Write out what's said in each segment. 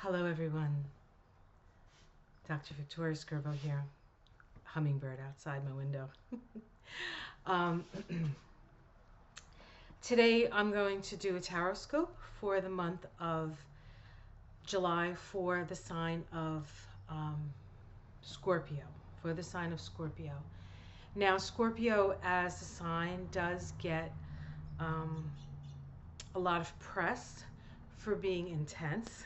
Hello everyone, Dr. Victoria Scorpio here, hummingbird outside my window. um, Today I'm going to do a tarot scope for the month of July for the sign of Scorpio, for the sign of Scorpio. Now Scorpio as a sign does get a lot of press for being intense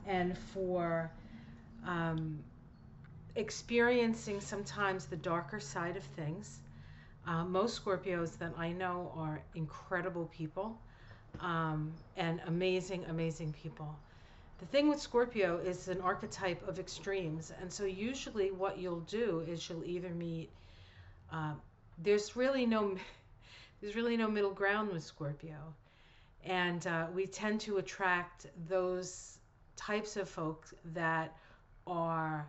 and for experiencing sometimes the darker side of things. Most Scorpios that I know are incredible people and amazing, amazing people. The thing with Scorpio is an archetype of extremes, and so usually what you'll do is you'll either meet. Uh, there's really no, there's really no middle ground with Scorpio, and we tend to attract those types of folks that are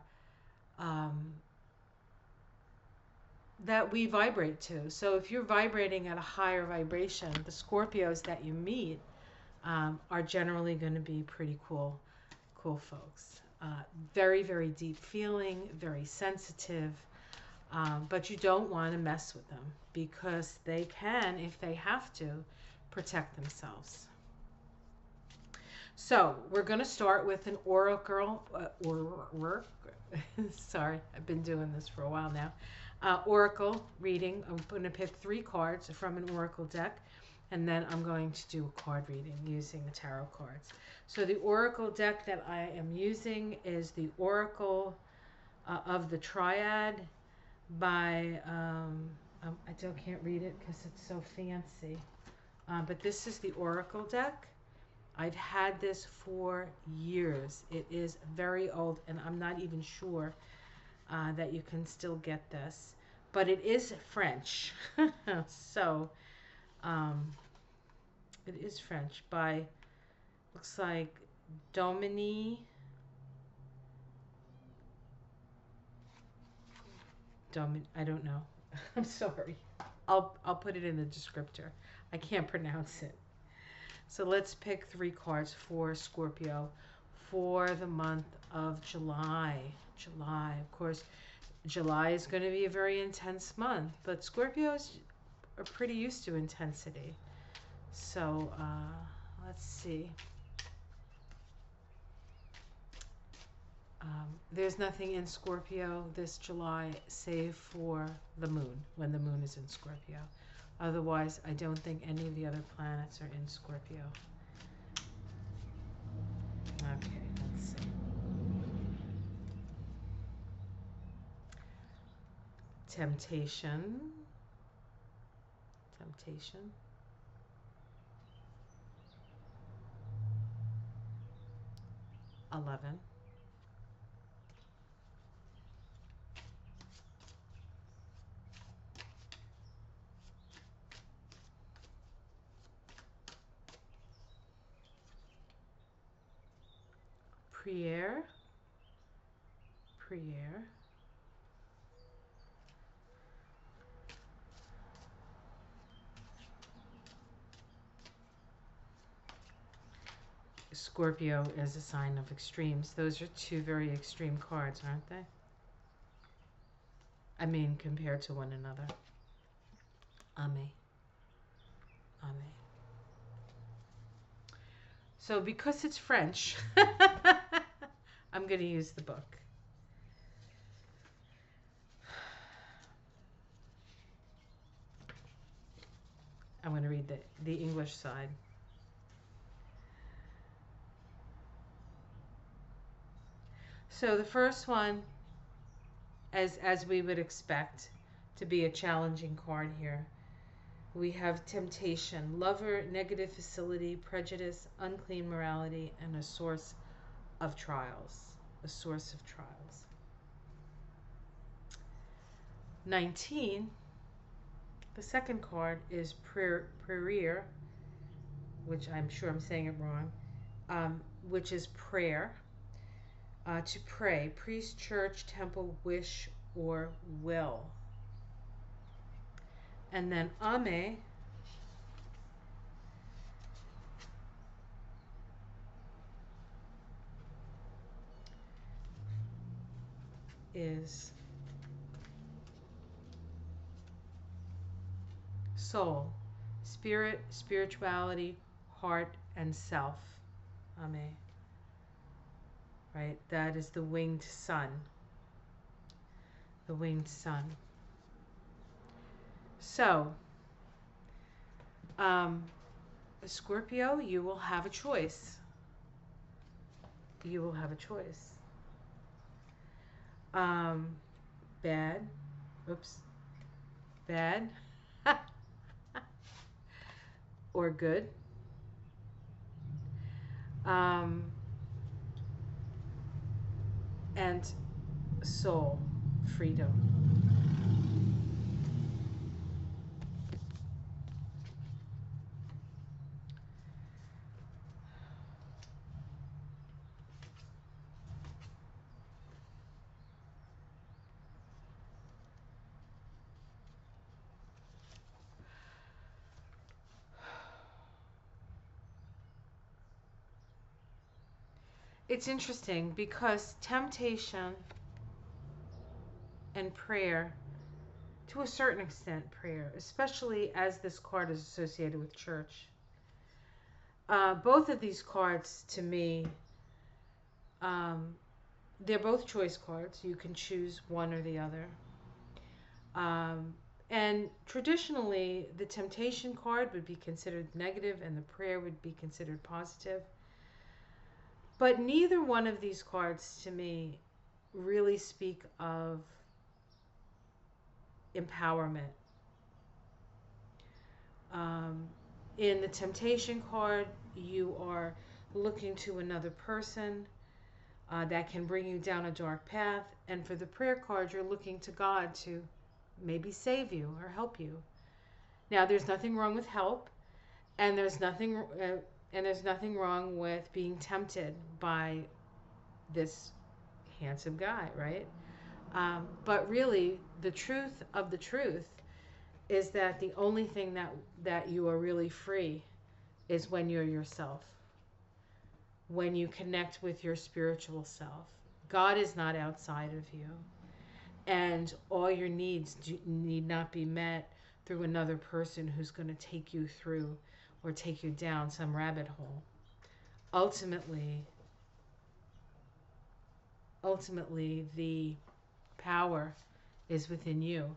that we vibrate to. So if you're vibrating at a higher vibration, the Scorpios that you meet are generally going to be pretty cool folks. Very, very deep feeling, very sensitive, but you don't want to mess with them because they can, if they have to, protect themselves. So we're going to start with an oracle. Sorry, I've been doing this for a while now. Oracle reading. I'm going to pick 3 cards from an oracle deck, and then I'm going to do a card reading using the tarot cards. So the oracle deck that I am using is the Oracle of the Triad by, I can't read it because it's so fancy, but this is the oracle deck. I've had this for years. It is very old, and I'm not even sure that you can still get this. But it is French. So, it is French by, looks like, Dominike. I don't know. I'm sorry. I'll put it in the descriptor. I can't pronounce it. So let's pick 3 cards for Scorpio for the month of July. July, of course, July is going to be a very intense month, but Scorpios are pretty used to intensity. So let's see. There's nothing in Scorpio this July save for the moon, when the moon is in Scorpio. Otherwise, I don't think any of the other planets are in Scorpio. Okay, let's see. Temptation. Temptation. $11. Prière. Scorpio is a sign of extremes. Those are 2 very extreme cards, aren't they? I mean, compared to one another. Ame. So because it's French, I'm going to use the book. I'm going to read the English side. So the first one, as we would expect to be a challenging card here, we have temptation, lover, negative facility, prejudice, unclean morality, and a source of trials. A source of trials. 19, the second card is prière, which I'm sure I'm saying it wrong, which is prayer. To pray, priest, church, temple, wish, or will. And then is soul, spirit, spirituality, heart, and self. Amen. Right? That is the winged sun. The winged sun. So, Scorpio, you will have a choice. You will have a choice. Bad. Oops. Bad. Or good. And soul, freedom. It's interesting because temptation and prayer, to a certain extent, prayer, especially as this card is associated with church. Both of these cards, to me, they're both choice cards. You can choose one or the other. And traditionally, the temptation card would be considered negative and the prayer would be considered positive. But neither one of these cards, to me, really speak of empowerment. In the temptation card, you are looking to another person that can bring you down a dark path. And for the prayer card, you're looking to God to maybe save you or help you. Now, there's nothing wrong with help, and there's nothing wrong with being tempted by this handsome guy, right? But really, the truth of the truth is that the only thing that you are really free is when you're yourself, when you connect with your spiritual self. God is not outside of you, and all your needs need not be met through another person who's going to take you through or take you down some rabbit hole. Ultimately, the power is within you,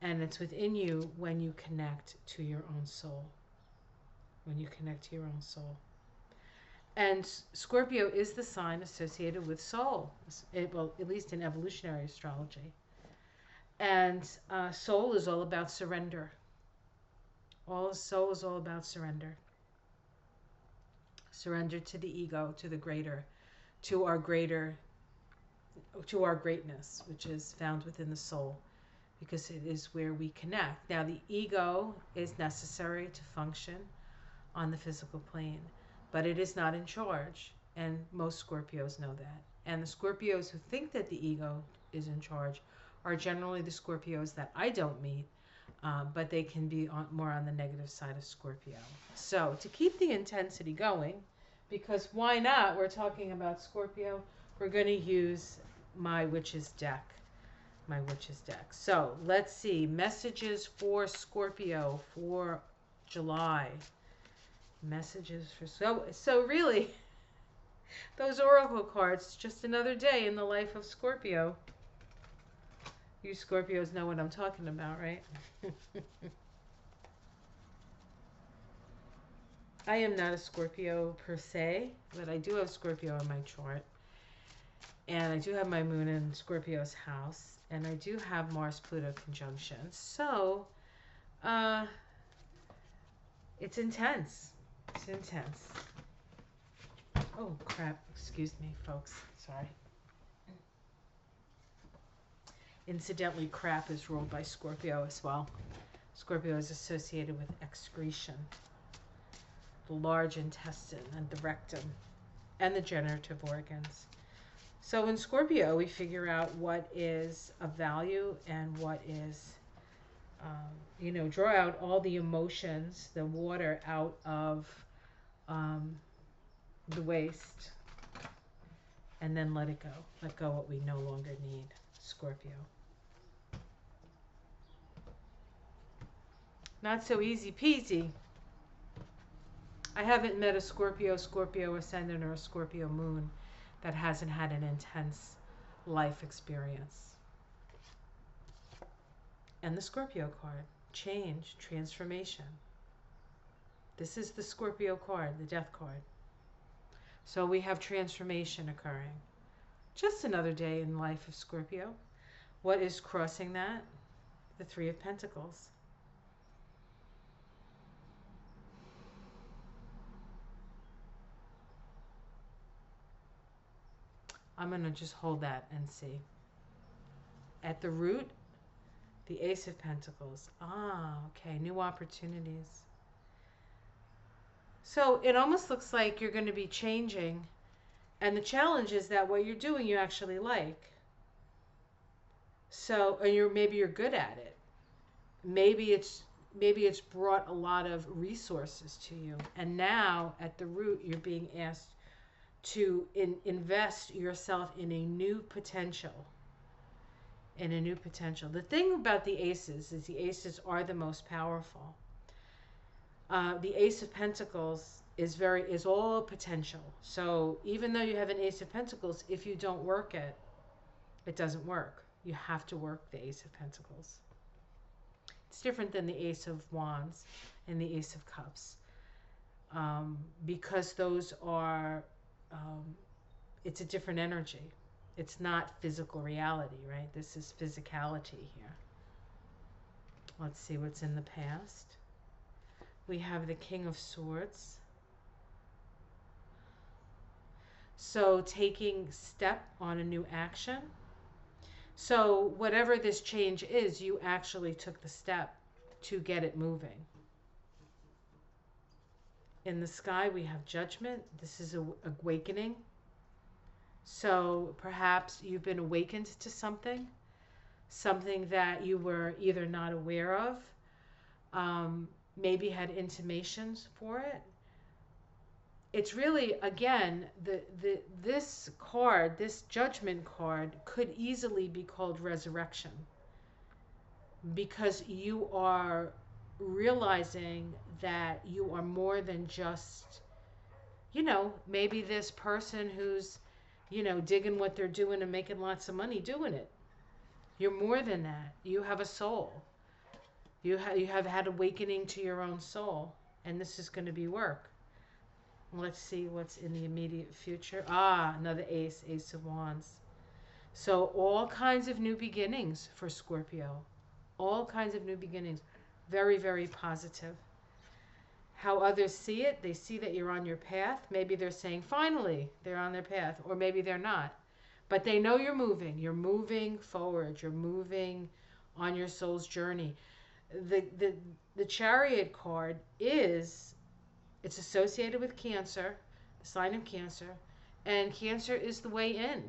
and it's within you when you connect to your own soul. When you connect to your own soul. And Scorpio is the sign associated with soul, well, at least in evolutionary astrology. And soul is all about surrender. Soul is all about surrender. Surrender to the ego, to the greater, to our greatness, which is found within the soul, because it is where we connect. Now, the ego is necessary to function on the physical plane, but it is not in charge, and most Scorpios know that. And the Scorpios who think that the ego is in charge are generally the Scorpios that I don't meet, but they can be more on the negative side of Scorpio. So to keep the intensity going, because why not? We're talking about Scorpio. We're going to use my Witch's deck. So let's see. Messages for Scorpio for July. Messages for so really, those oracle cards, just another day in the life of Scorpio. You Scorpios know what I'm talking about, right? I am not a Scorpio per se, but I do have Scorpio in my chart. And I do have my moon in Scorpio's house. And I do have Mars-Pluto conjunction. So, it's intense. It's intense. Oh, crap. Excuse me, folks. Sorry. Incidentally, crap is ruled by Scorpio as well. Scorpio is associated with excretion, the large intestine and the rectum, and the generative organs. So in Scorpio, we figure out what is of value and what is, draw out all the emotions, the water out of the waste, and then let it go. Let go what we no longer need. Scorpio. Not so easy peasy. I haven't met a Scorpio ascendant, or a Scorpio moon that hasn't had an intense life experience. And the Scorpio card, change, transformation. This is the Scorpio card, the death card. So we have transformation occurring. Just another day in the life of Scorpio. What is crossing that? The Three of Pentacles. I'm going to just hold that and see. At the root, the Ace of Pentacles. Ah, okay, new opportunities. So it almost looks like you're going to be changing, and the challenge is that what you're doing you actually like. So, and maybe you're good at it. Maybe it's brought a lot of resources to you, and now at the root you're being asked to invest yourself in a new potential. In a new potential. The thing about the aces is the aces are the most powerful. The Ace of Pentacles is all potential. So even though you have an Ace of Pentacles, if you don't work it, it doesn't work. You have to work the Ace of Pentacles. It's different than the Ace of Wands and the Ace of Cups, because those are, it's a different energy. It's not physical reality, right? This is physicality here. Let's see what's in the past. We have the King of Swords. So taking step on a new action. So whatever this change is, you actually took the step to get it moving. In the sky, we have Judgment. This is an awakening. So perhaps you've been awakened to something that you were either not aware of, maybe had intimations for it. It's really, again, this card, this Judgment card, could easily be called resurrection, because you are realizing that you are more than just, maybe this person who's, digging what they're doing and making lots of money doing it. You're more than that. You have a soul. You have had awakening to your own soul, and this is going to be work. Let's see what's in the immediate future. Ah, another Ace of Wands. So all kinds of new beginnings for Scorpio. All kinds of new beginnings. Very, very positive. How others see it, they see that you're on your path. Maybe they're saying, finally, they're on their path. Or maybe they're not. But they know you're moving. You're moving forward. You're moving on your soul's journey. The Chariot card it's associated with Cancer, the sign of Cancer. And Cancer is the way in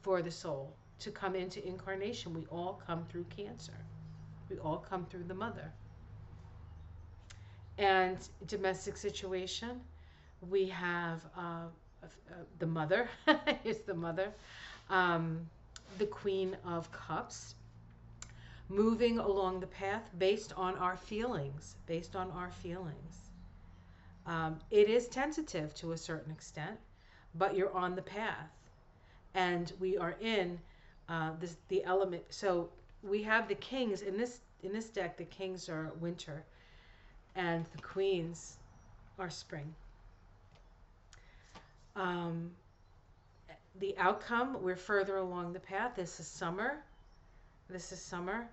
for the soul to come into incarnation. We all come through Cancer. We all come through the mother. And domestic situation, we have the mother. Here's the mother. The Queen of Cups. Moving along the path based on our feelings. Based on our feelings. It is tentative to a certain extent, but you're on the path. And we are in the element. So we have the kings. In this deck, the kings are winter. And the queens are spring. The outcome, we're further along the path. This is summer. This is summer.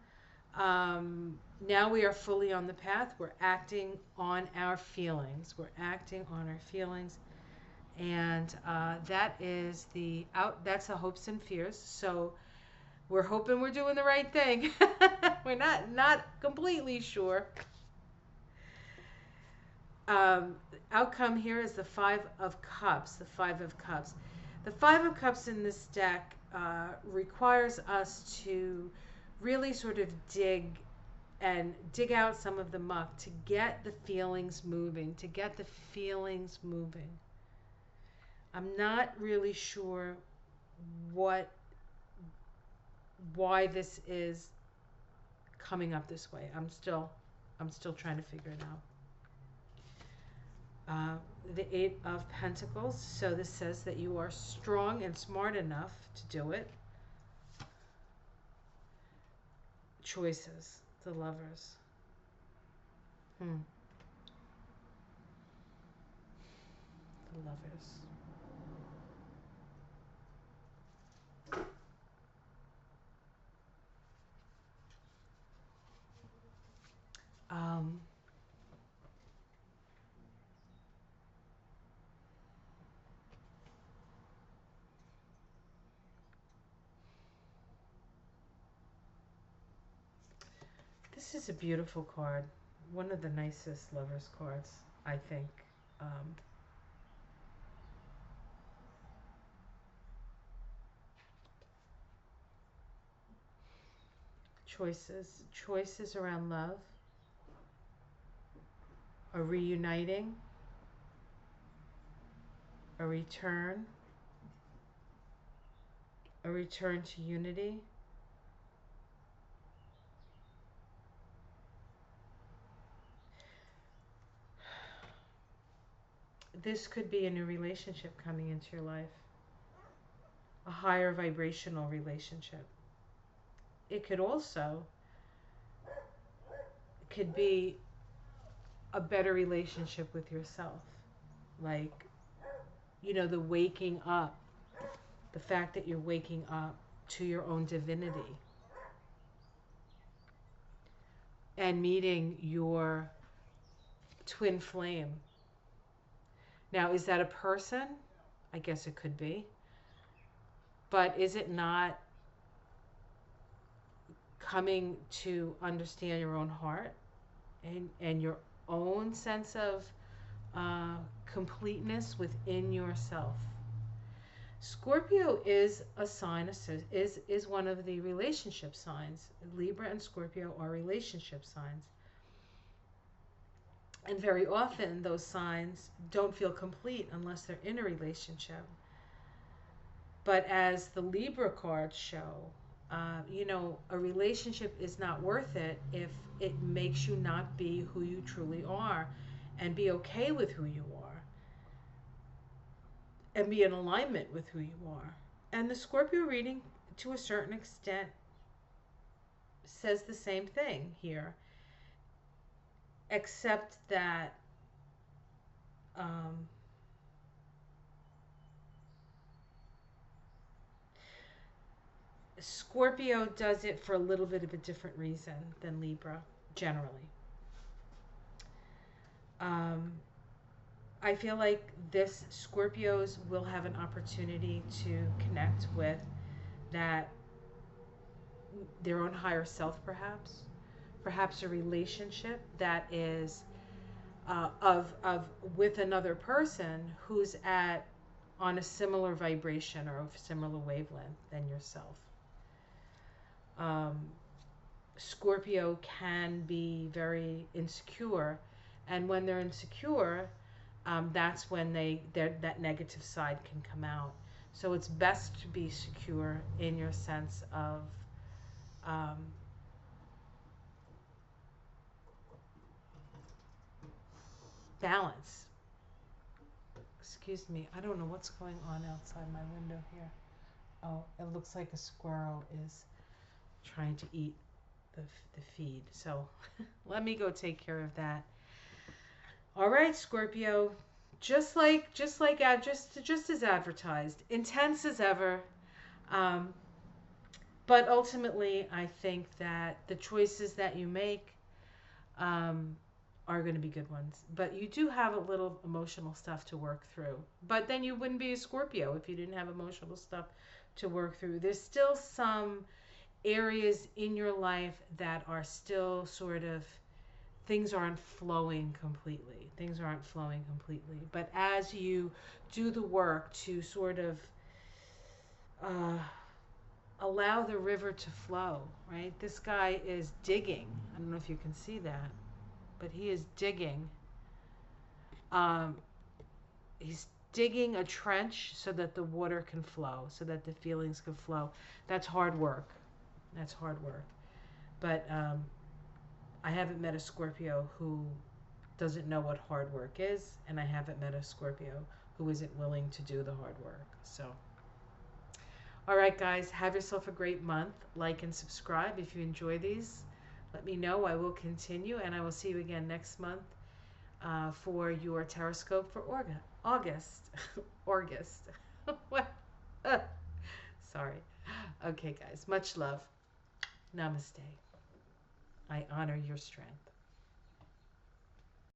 Now we are fully on the path. We're acting on our feelings. We're acting on our feelings. And that's the hopes and fears. So we're hoping we're doing the right thing. We're not completely sure. Outcome here is the Five of Cups. The Five of Cups. The Five of Cups in this deck requires us to really sort of dig out some of the muck to get the feelings moving. I'm not really sure what why this is coming up this way. I'm still trying to figure it out. The Eight of Pentacles. So this says that you are strong and smart enough to do it. Choices. The Lovers. The Lovers. This is a beautiful card. One of the nicest Lovers cards, I think. Choices around love, a reuniting, a return to unity. This could be a new relationship coming into your life, a higher vibrational relationship. It could also be a better relationship with yourself. Like, you know, the waking up, the fact that you're waking up to your own divinity and meeting your twin flame. Now, is that a person? I guess it could be. But is it not coming to understand your own heart and your own sense of completeness within yourself? Scorpio is a sign, is one of the relationship signs. Libra and Scorpio are relationship signs. And very often those signs don't feel complete unless they're in a relationship. But as the Libra cards show, you know, a relationship is not worth it if it makes you not be who you truly are and be okay with who you are and be in alignment with who you are. And the Scorpio reading, to a certain extent, says the same thing here, except that Scorpio does it for a little bit of a different reason than Libra, generally. I feel like this Scorpios will have an opportunity to connect with that, their own higher self, perhaps a relationship that is with another person who's on a similar vibration or a similar wavelength than yourself. Scorpio can be very insecure, and when they're insecure, that's when that negative side can come out. So it's best to be secure in your sense of balance. Excuse me, I don't know what's going on outside my window here. Oh, it looks like a squirrel is trying to eat the feed. So let me go take care of that. All right, Scorpio, just as advertised, intense as ever. But ultimately, I think that the choices that you make are going to be good ones. But you do have a little emotional stuff to work through. But then you wouldn't be a Scorpio if you didn't have emotional stuff to work through. There's still some areas in your life that are still sort of, things aren't flowing completely. But as you do the work to sort of allow the river to flow, right? This guy is digging. I don't know if you can see that, but he is digging. He's digging a trench so that the water can flow, so that the feelings can flow. That's hard work. That's hard work. But I haven't met a Scorpio who doesn't know what hard work is, and I haven't met a Scorpio who isn't willing to do the hard work. So, all right, guys, have yourself a great month. Like and subscribe if you enjoy these. Let me know. I will continue, and I will see you again next month for your Taroscope for August. August. What? Sorry. Okay, guys. Much love. Namaste. I honor your strength.